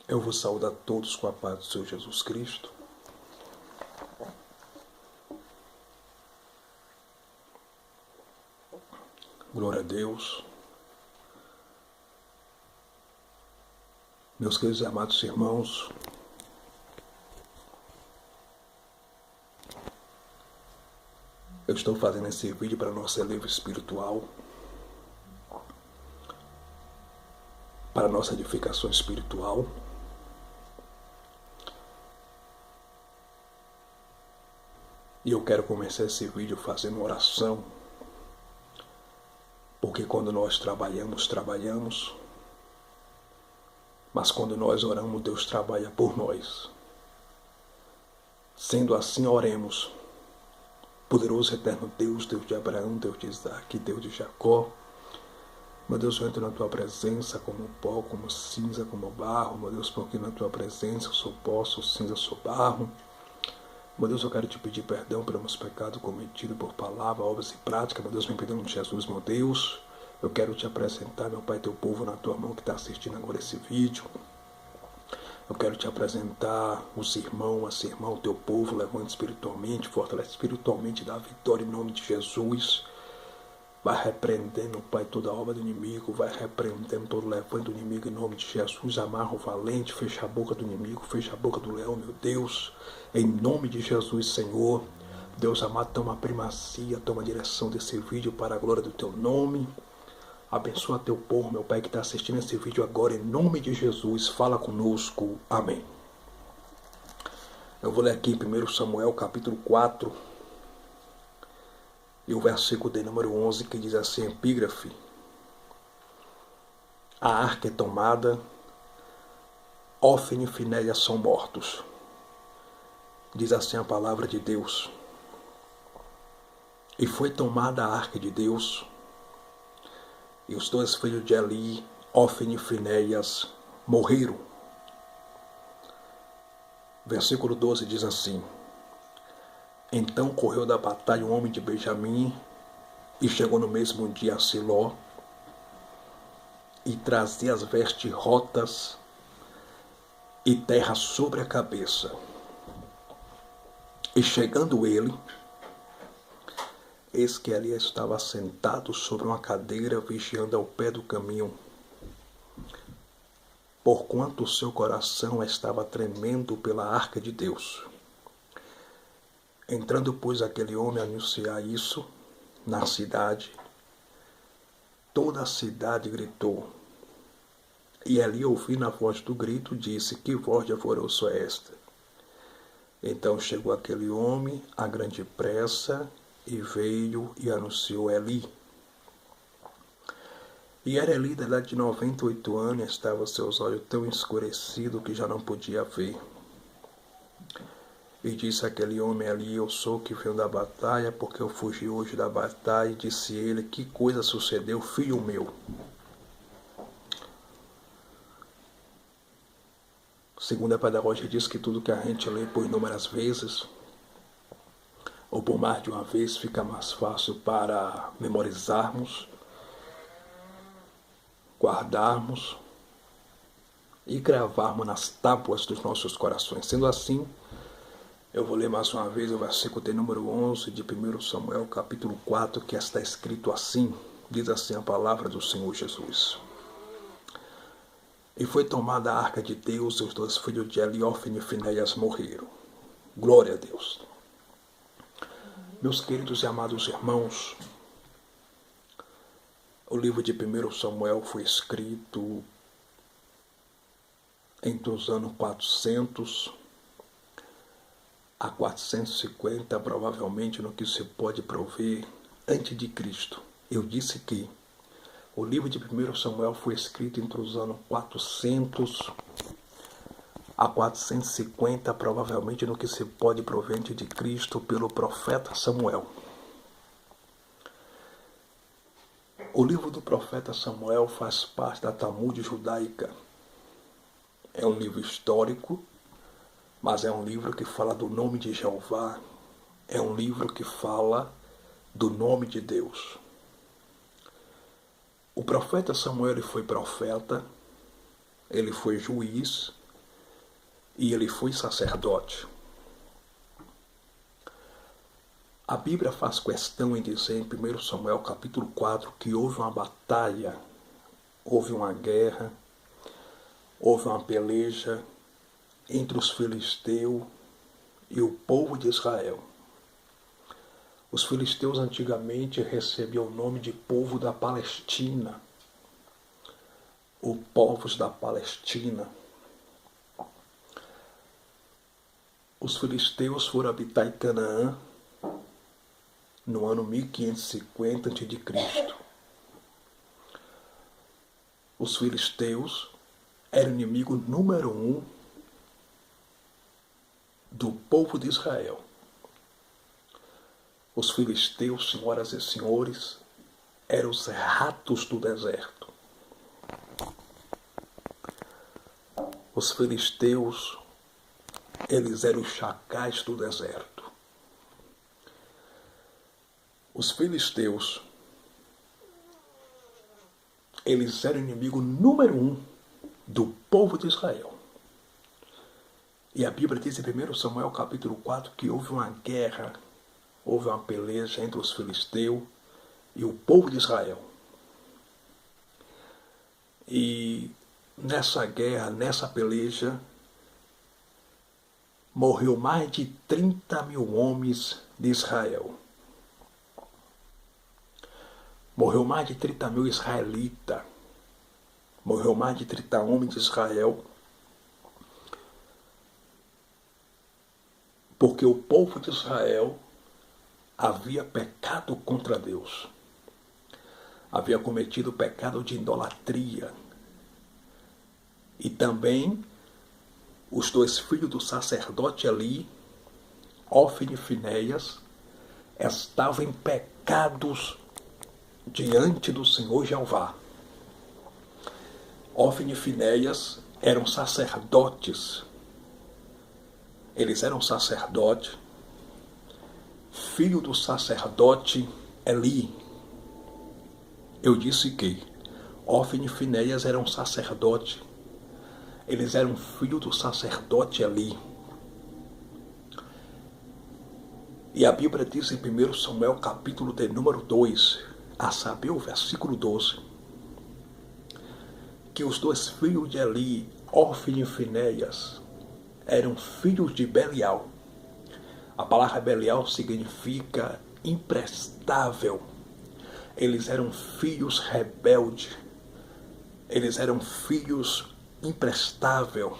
Eu vos saúdo a todos com a paz do Senhor Jesus Cristo. Glória a Deus. Meus queridos e amados irmãos, eu estou fazendo esse vídeo para nosso elevio espiritual, para nossa edificação espiritual. E eu quero começar esse vídeo fazendo oração, porque quando nós trabalhamos, mas quando nós oramos, Deus trabalha por nós. Sendo assim, oremos. Poderoso eterno Deus, Deus de Abraão, Deus de Isaac, Deus de Jacó. Meu Deus, eu entro na Tua presença como pó, como cinza, como barro. Meu Deus, porque na Tua presença eu sou pó, sou cinza, sou barro. Meu Deus, eu quero Te pedir perdão pelos meus pecados cometidos por palavra, obras e prática. Meu Deus, me perdão de Jesus, meu Deus. Eu quero Te apresentar, meu Pai, Teu povo na Tua mão que está assistindo agora esse vídeo. Eu quero Te apresentar os irmãos, as irmãs, o Teu povo, levando espiritualmente, fortalece espiritualmente, dá vitória em nome de Jesus. Vai repreendendo, Pai, toda a obra do inimigo, vai repreendendo todo o levante do inimigo em nome de Jesus. Amarra o valente, fecha a boca do inimigo, fecha a boca do leão, meu Deus. Em nome de Jesus, Senhor. Deus amado, toma a primazia, toma a direção desse vídeo para a glória do Teu nome. Abençoa Teu povo, meu Pai, que está assistindo esse vídeo agora, em nome de Jesus. Fala conosco. Amém. Eu vou ler aqui em 1 Samuel, capítulo 4. E o versículo de número 11, que diz assim, epígrafe: a arca é tomada, Hófni e Finéias são mortos. Diz assim a palavra de Deus. E foi tomada a arca de Deus, e os dois filhos de Eli, Hófni e Finéias, morreram. Versículo 12 diz assim: então correu da batalha um homem de Benjamim e chegou no mesmo dia a Siló e trazia as vestes rotas e terra sobre a cabeça. E chegando ele, eis que ali estava sentado sobre uma cadeira, vigiando ao pé do caminho, porquanto o seu coração estava tremendo pela arca de Deus. Entrando, pois, aquele homem a anunciar isso na cidade, toda a cidade gritou. E ali, ouvindo a voz do grito, disse: que voz de alvoroço é esta? Então chegou aquele homem a grande pressa e veio e anunciou Eli. E era Eli da idade de 98 anos, e estava seus olhos tão escurecidos que já não podia ver. E disse aquele homem ali: eu sou que veio da batalha, porque eu fugi hoje da batalha. E disse ele: que coisa sucedeu, filho meu? Segundo a pedagogia, diz que tudo que a gente lê por inúmeras vezes, ou por mais de uma vez, fica mais fácil para memorizarmos, guardarmos e gravarmos nas tábuas dos nossos corações. Sendo assim, eu vou ler mais uma vez o versículo de número 11 de 1 Samuel, capítulo 4, que está escrito assim, diz assim a palavra do Senhor Jesus. E foi tomada a arca de Deus, e os dois filhos de Eli, Hófni e Finéias, morreram. Glória a Deus. Meus queridos e amados irmãos, o livro de 1 Samuel foi escrito entre os anos 400 a 450, provavelmente no que se pode prover antes de Cristo. Eu disse que o livro de 1 Samuel foi escrito entre os anos 400 a 450, provavelmente no que se pode prover antes de Cristo, pelo profeta Samuel. O livro do profeta Samuel faz parte da Talmud judaica. É um livro histórico, mas é um livro que fala do nome de Jeová, é um livro que fala do nome de Deus. O profeta Samuel, ele foi profeta, ele foi juiz, e ele foi sacerdote. A Bíblia faz questão em dizer em 1 Samuel capítulo 4 que houve uma batalha, houve uma guerra, houve uma peleja entre os filisteus e o povo de Israel. Os filisteus antigamente recebiam o nome de povo da Palestina, ou povos da Palestina. Os filisteus foram habitar em Canaã no ano 1550 a.C. Os filisteus eram o inimigo número 1 do povo de Israel. Os filisteus, senhoras e senhores, eram os ratos do deserto. Os filisteus, eles eram os chacais do deserto. Os filisteus, eles eram o inimigo número 1 do povo de Israel. E a Bíblia diz em 1 Samuel capítulo 4 que houve uma guerra, houve uma peleja entre os filisteus e o povo de Israel. E nessa guerra, nessa peleja, morreu mais de 30 mil homens de Israel. Morreu mais de 30 mil israelitas. Morreu mais de 30 homens de Israel. Porque o povo de Israel havia pecado contra Deus. Havia cometido o pecado de idolatria. E também os 2 filhos do sacerdote Eli, Ofni e Finéias, estavam em pecados diante do Senhor Jeová. Ofni e Finéias eram sacerdotes. Eles eram sacerdotes, filho do sacerdote Eli. Eu disse que Ofni e Finéias eram sacerdotes. Eles eram filhos do sacerdote Eli. E a Bíblia diz em 1 Samuel capítulo de número 2, a saber o versículo 12, que os 2 filhos de Eli, Ofni e Finéias, eram filhos de Belial. A palavra Belial significa imprestável. Eles eram filhos rebeldes. Eles eram filhos imprestável.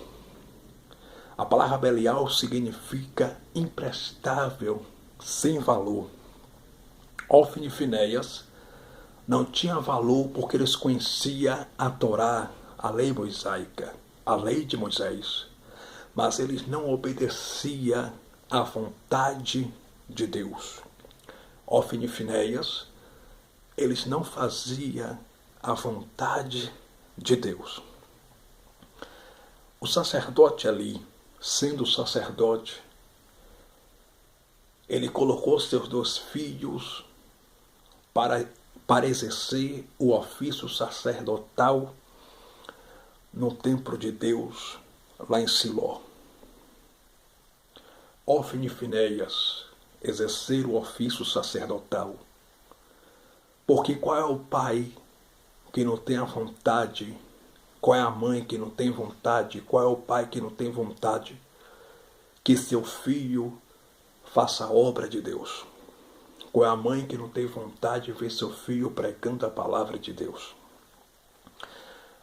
A palavra Belial significa imprestável, sem valor. Ofni e Finéias não tinham valor porque eles conheciam a Torá, a lei mosaica, a lei de Moisés, mas eles não obedeciam à vontade de Deus. Ofni e Finéias, eles não faziam a vontade de Deus. O sacerdote ali, sendo sacerdote, ele colocou seus 2 filhos para exercer o ofício sacerdotal no templo de Deus, lá em Siló. Ofni e Finéias exerceram o ofício sacerdotal. Porque qual é o pai que não tem a vontade? Qual é a mãe que não tem vontade? Qual é o pai que não tem vontade que seu filho faça a obra de Deus? Qual é a mãe que não tem vontade de ver seu filho pregando a palavra de Deus?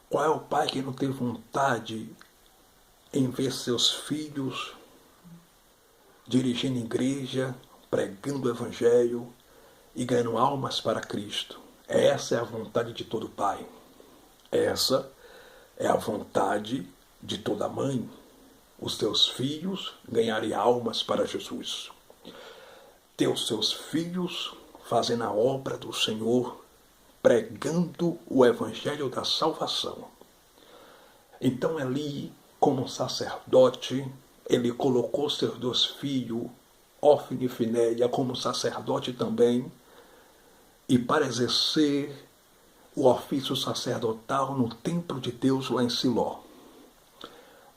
Qual é o pai que não tem vontade em ver seus filhos dirigindo igreja, pregando o evangelho e ganhando almas para Cristo? Essa é a vontade de todo pai. Essa é a vontade de toda mãe. Os teus filhos ganharem almas para Jesus. Ter os seus filhos fazendo a obra do Senhor, pregando o evangelho da salvação. Então Eli, como sacerdote, ele colocou seus 2 filhos, Ofni e Finéias, como sacerdote também, e para exercer o ofício sacerdotal no templo de Deus lá em Siló.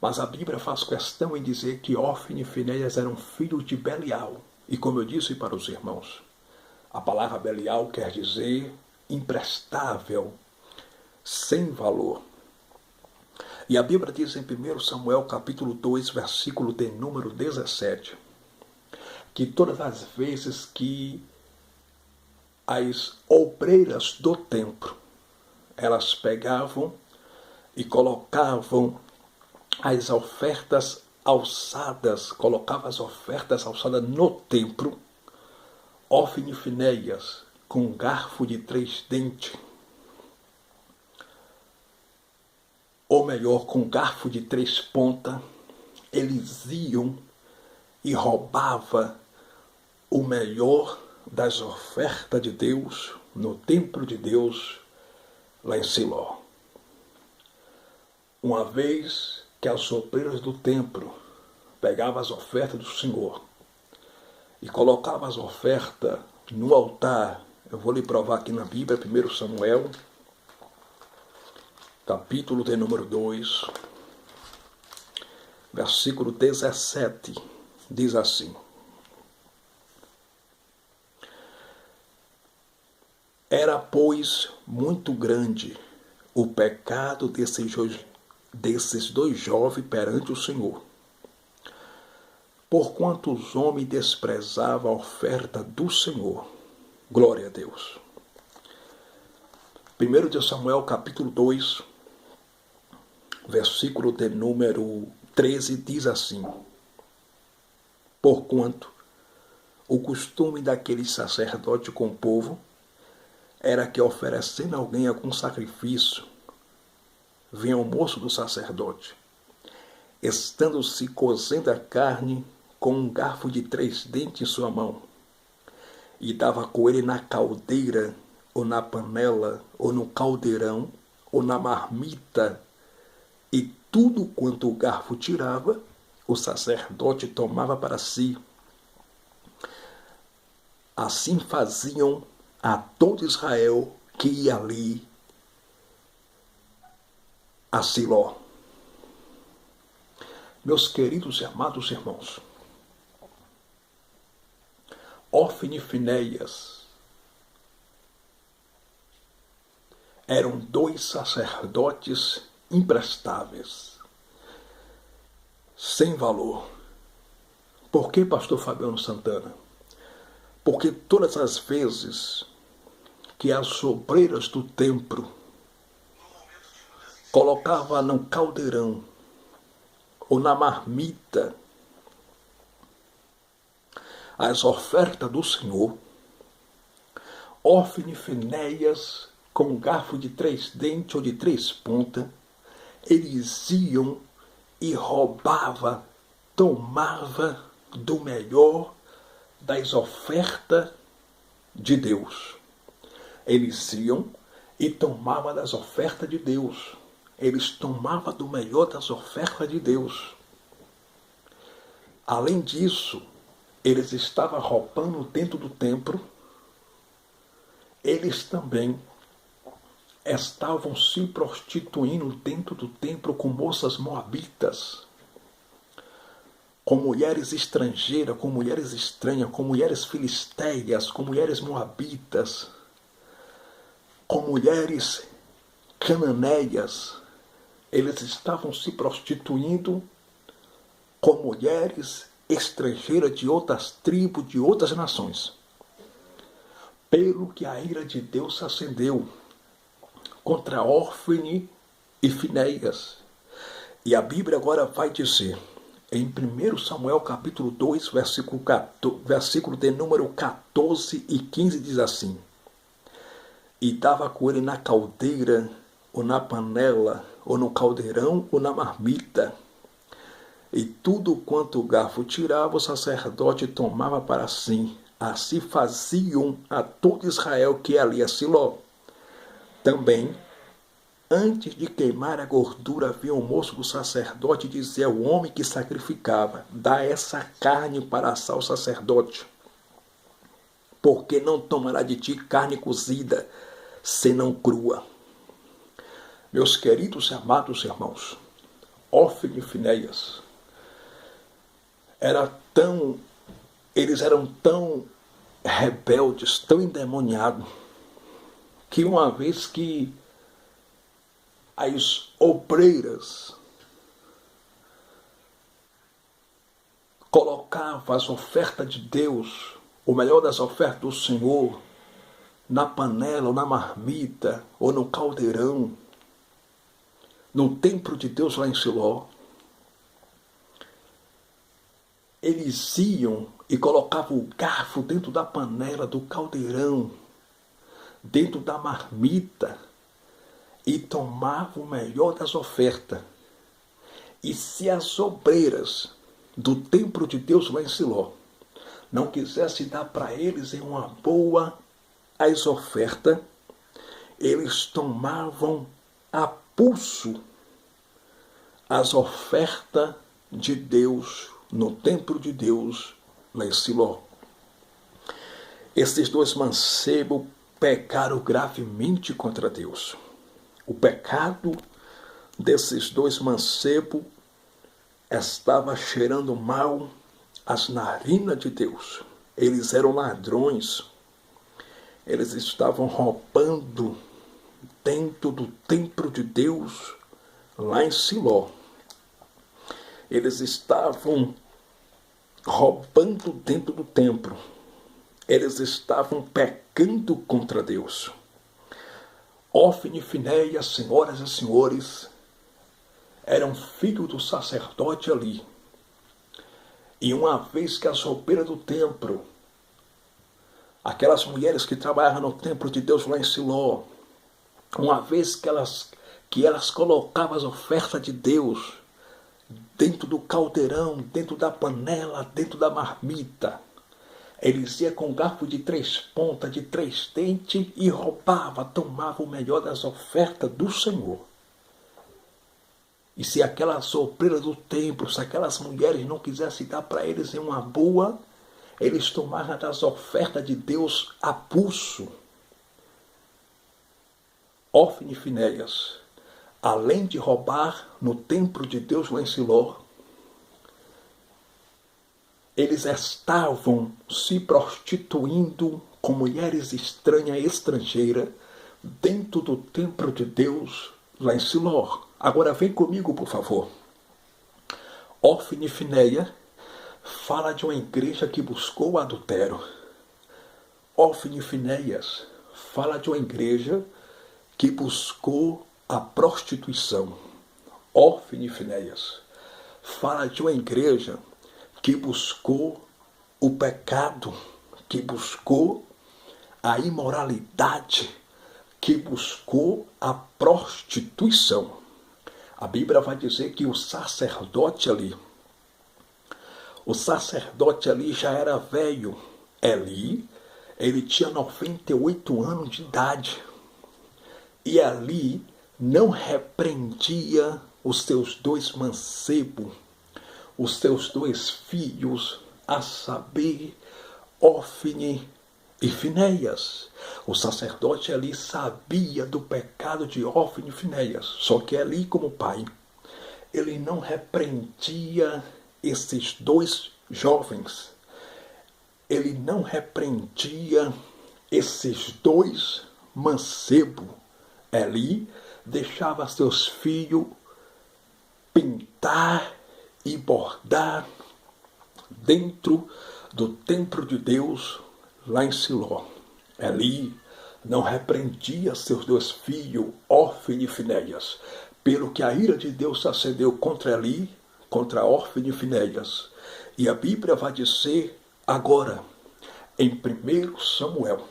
Mas a Bíblia faz questão em dizer que Ofni e Finéias eram filhos de Belial. E como eu disse para os irmãos, a palavra Belial quer dizer imprestável, sem valor. E a Bíblia diz em 1 Samuel capítulo 2, versículo de número 17, que todas as vezes que as obreiras do templo, elas pegavam e colocavam as ofertas alçadas, no templo, Ofni e Finéias, com um garfo de 3 dentes, ou melhor, com um garfo de 3 pontas, eles iam e roubavam o melhor das ofertas de Deus no templo de Deus, lá em Siló. Uma vez que as obreiras do templo pegavam as ofertas do Senhor e colocavam as ofertas no altar, eu vou lhe provar aqui na Bíblia, 1 Samuel, capítulo de número 2, versículo 17, diz assim: Era, pois, muito grande o pecado desses dois jovens perante o Senhor, porquanto os homens desprezavam a oferta do Senhor. Glória a Deus. 1 de Samuel, capítulo 2, versículo de número 13, diz assim: Porquanto o costume daquele sacerdote com o povo era que, oferecendo a alguém algum sacrifício, vinha o moço do sacerdote, estando-se cozendo a carne com um garfo de 3 dentes em sua mão, e dava com ele na caldeira, ou na panela, ou no caldeirão, ou na marmita, e tudo quanto o garfo tirava, o sacerdote tomava para si. Assim faziam a todo Israel que ia ali a Siló. Meus queridos e amados irmãos, Ofni e Finéias eram 2 sacerdotes imprestáveis, sem valor. Por que, pastor Fabiano Santana? Porque todas as vezes que as obreiras do templo colocavam no caldeirão ou na marmita as ofertas do Senhor, Ofni e Finéias, com um garfo de 3 dentes ou de 3 pontas, eles iam e roubavam, tomavam do melhor das ofertas de Deus. Eles iam e tomavam das ofertas de Deus. Eles tomavam do melhor das ofertas de Deus. Além disso, eles estavam roubando dentro do templo. Eles também estavam se prostituindo dentro do templo com moças moabitas, com mulheres estrangeiras, com mulheres estranhas, com mulheres filisteias, com mulheres moabitas, com mulheres cananeias. Eles estavam se prostituindo com mulheres estrangeiras de outras tribos, de outras nações. Pelo que a ira de Deus se acendeu contra Ofni e Finéias. E a Bíblia agora vai dizer, em 1 Samuel capítulo 2, versículo de número 14 e 15, diz assim: E dava com ele na caldeira, ou na panela, ou no caldeirão, ou na marmita. E tudo quanto o garfo tirava, o sacerdote tomava para si. Assim faziam a todo Israel que ali a Siló. Também, antes de queimar a gordura, havia o moço do sacerdote e dizia ao homem que sacrificava: Dá essa carne para assar o sacerdote, porque não tomará de ti carne cozida, senão crua. Meus queridos e amados irmãos, Hófni e Finéias, eles eram tão rebeldes, tão endemoniados, que uma vez que as obreiras colocavam as ofertas de Deus, o melhor das ofertas do Senhor, na panela, ou na marmita, ou no caldeirão, no templo de Deus lá em Siló, eles iam e colocavam o garfo dentro da panela, do caldeirão, dentro da marmita, e tomavam o melhor das ofertas. E se as obreiras do templo de Deus lá em Siló não quisessem dar para eles em uma boa as ofertas, eles tomavam a pulso as ofertas de Deus no templo de Deus lá em Siló. Esses dois mancebos pecaram gravemente contra Deus. O pecado desses dois mancebos estava cheirando mal as narinas de Deus. Eles eram ladrões. Eles estavam roubando dentro do templo de Deus lá em Siló. Eles estavam roubando dentro do templo. Eles estavam pecando contra Deus. Hófni e Finéias, senhoras e senhores, eram filhos do sacerdote ali. E uma vez que as obreiras do templo, aquelas mulheres que trabalhavam no templo de Deus lá em Siló, uma vez que elas colocavam as ofertas de Deus dentro do caldeirão, dentro da panela, dentro da marmita, eles iam com garfo de 3 pontas, de 3 dentes, e roubavam, tomavam o melhor das ofertas do Senhor. E se aquelas obreiras do templo, se aquelas mulheres não quisessem dar para eles em uma boa, eles tomavam das ofertas de Deus a pulso. Hófni e Finéias, além de roubar no templo de Deus lá em Siló, eles estavam se prostituindo com mulheres estranhas, estrangeiras, dentro do templo de Deus lá em Siló. Agora vem comigo, por favor. Hófni e Finéias fala de uma igreja que buscou o adultério. Hófni e Finéias fala de uma igreja que buscou a prostituição. Hófni e Finéias fala de uma igreja que buscou o pecado, que buscou a imoralidade, que buscou a prostituição. A Bíblia vai dizer que o sacerdote ali já era velho. Eli, ele tinha 98 anos de idade. E ali não repreendia os seus 2 mancebos, os seus 2 filhos, a saber, Hófni e Finéias. O sacerdote ali sabia do pecado de Hófni e Finéias, só que ali, como pai, ele não repreendia esses 2 jovens. Ele não repreendia esses 2 mancebos. Eli deixava seus filhos pintar e bordar dentro do templo de Deus lá em Siló. Eli não repreendia seus 2 filhos, Hófni e Finéias, pelo que a ira de Deus se acendeu contra Eli, contra Hófni e Finéias. E a Bíblia vai dizer agora, em 1 Samuel,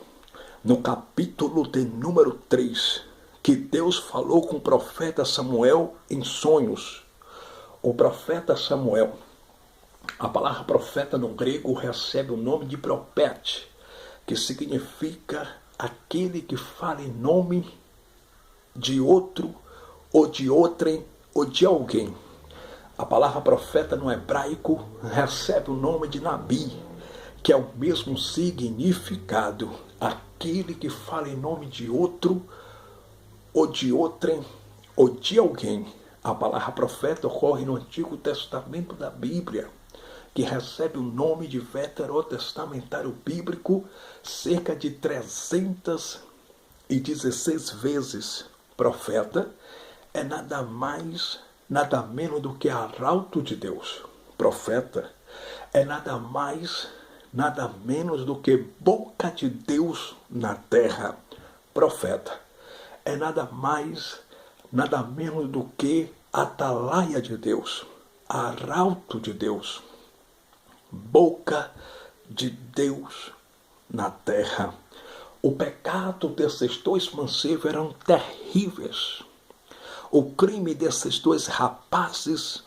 no capítulo de número 3, que Deus falou com o profeta Samuel em sonhos. O profeta Samuel, a palavra profeta no grego recebe o nome de profete, que significa aquele que fala em nome de outro, ou de outrem, ou de alguém. A palavra profeta no hebraico recebe o nome de Nabi, que é o mesmo significado, aquele que fala em nome de outro, ou de outrem, ou de alguém. A palavra profeta ocorre no Antigo Testamento da Bíblia, que recebe o nome de veterotestamentário bíblico cerca de 316 vezes. Profeta é nada mais, nada menos do que arauto de Deus. Profeta é nada mais, nada menos do que boca de Deus na terra. Profeta é nada mais, nada menos do que atalaia de Deus, arauto de Deus, boca de Deus na terra. O pecado desses dois mancebos eram terríveis. O crime desses dois rapazes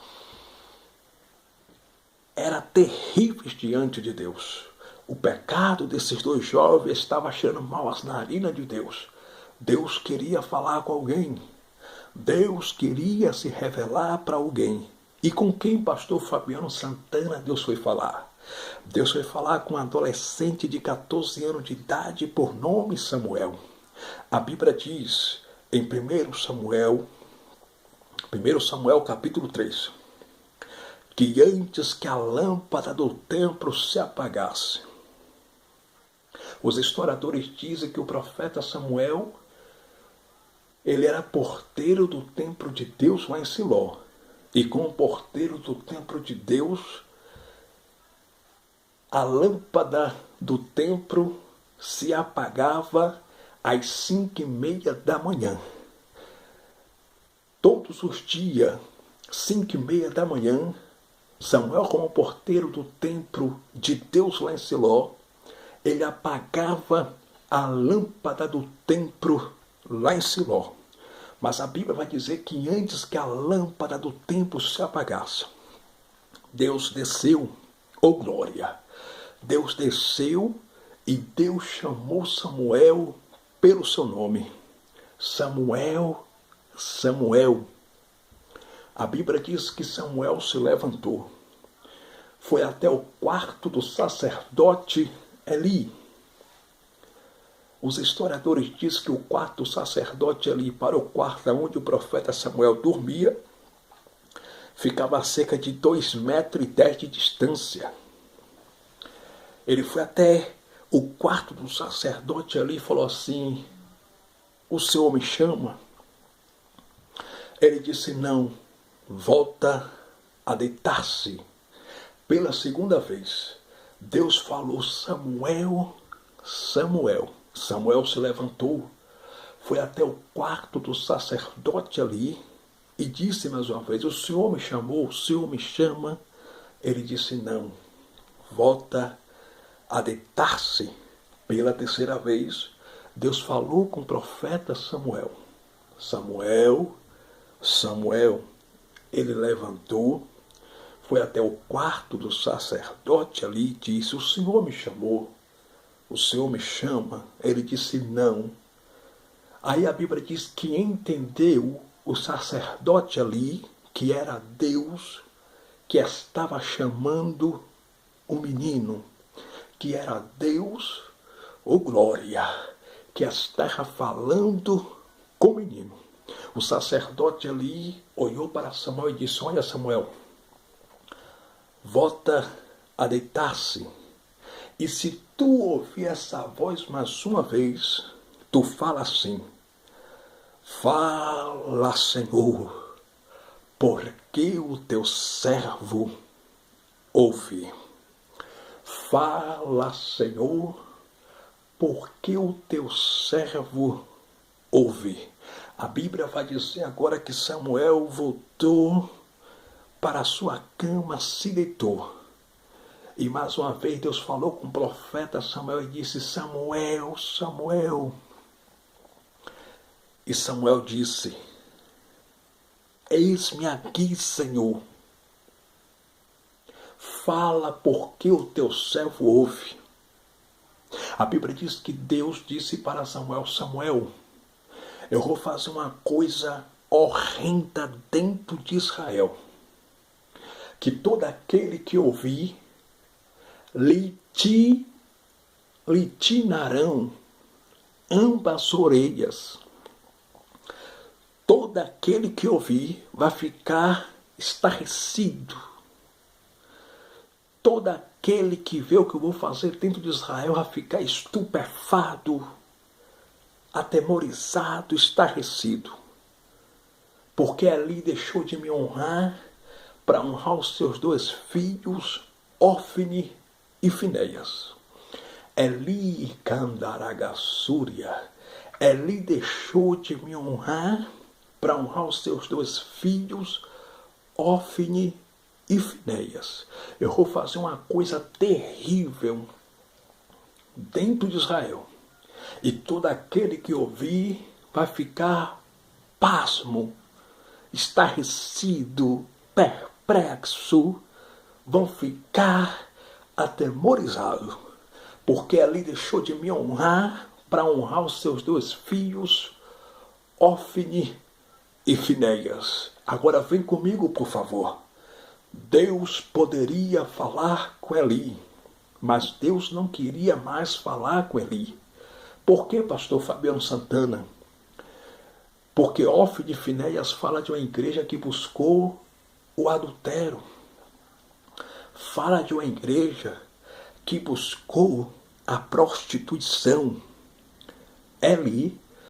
era terrível diante de Deus. O pecado desses dois jovens estava cheirando mal as narinas de Deus. Deus queria falar com alguém. Deus queria se revelar para alguém. E com quem, pastor Fabiano Santana, Deus foi falar? Deus foi falar com um adolescente de 14 anos de idade por nome Samuel. A Bíblia diz em 1 Samuel capítulo 3, que antes que a lâmpada do templo se apagasse, os historiadores dizem que o profeta Samuel, ele era porteiro do templo de Deus lá em Siló. E como porteiro do templo de Deus, a lâmpada do templo se apagava às 5:30 da manhã. Todos os dias, 5:30 da manhã, Samuel, como porteiro do templo de Deus lá em Siló, ele apagava a lâmpada do templo lá em Siló. Mas a Bíblia vai dizer que antes que a lâmpada do templo se apagasse, Deus desceu, glória! Deus desceu e Deus chamou Samuel pelo seu nome. Samuel, Samuel. A Bíblia diz que Samuel se levantou, foi até o quarto do sacerdote Eli. Os historiadores dizem que o quarto do sacerdote Eli para o quarto onde o profeta Samuel dormia ficava a cerca de 2,10 metros de distância. Ele foi até o quarto do sacerdote ali e falou assim: o Senhor me chama? Ele disse: não, volta a deitar-se. Pela segunda vez, Deus falou: Samuel, Samuel. Samuel se levantou, foi até o quarto do sacerdote ali e disse mais uma vez: o Senhor me chamou, o Senhor me chama? Ele disse: não, volta a deitar-se. Pela terceira vez, Deus falou com o profeta Samuel: Samuel, Samuel. Ele levantou, foi até o quarto do sacerdote ali e disse: o Senhor me chamou, o Senhor me chama? Ele disse: não. Aí a Bíblia diz que entendeu o sacerdote ali que era Deus que estava chamando o menino, que era Deus, glória, que estava falando com o menino. O sacerdote ali olhou para Samuel e disse: olha, Samuel, volta a deitar-se. E se tu ouvir essa voz mais uma vez, tu fala assim: fala, Senhor, porque o teu servo ouve. Fala, Senhor, porque o teu servo ouve. A Bíblia vai dizer agora que Samuel voltou para a sua cama, se deitou. E mais uma vez Deus falou com o profeta Samuel e disse: Samuel, Samuel. E Samuel disse: eis-me aqui, Senhor. Fala, porque o teu servo ouve. A Bíblia diz que Deus disse para Samuel: Samuel, eu vou fazer uma coisa horrenda dentro de Israel, que todo aquele que ouvir lhe tinarão ambas orelhas. Todo todo aquele que ouvir vai ficar estarrecido. Todo aquele que vê o que eu vou fazer dentro de Israel vai ficar estupefado, atemorizado, estarrecido. Porque Eli deixou de me honrar para honrar os seus 2 filhos, Ofni e Finéias. Eli Candaragassúria. Eli deixou de me honrar para honrar os seus 2 filhos, Ofni e Finéias. Eu vou fazer uma coisa terrível dentro de Israel. E todo aquele que ouvir vai ficar pasmo, estarrecido, perplexo, vão ficar atemorizados, porque ali deixou de me honrar para honrar os seus 2 filhos, Ofni e Finéias. Agora vem comigo, por favor. Deus poderia falar com Eli, mas Deus não queria mais falar com Eli. Por que, pastor Fabiano Santana? Porque Ofni e Finéias fala de uma igreja que buscou o adultério. Fala de uma igreja que buscou a prostituição. Eli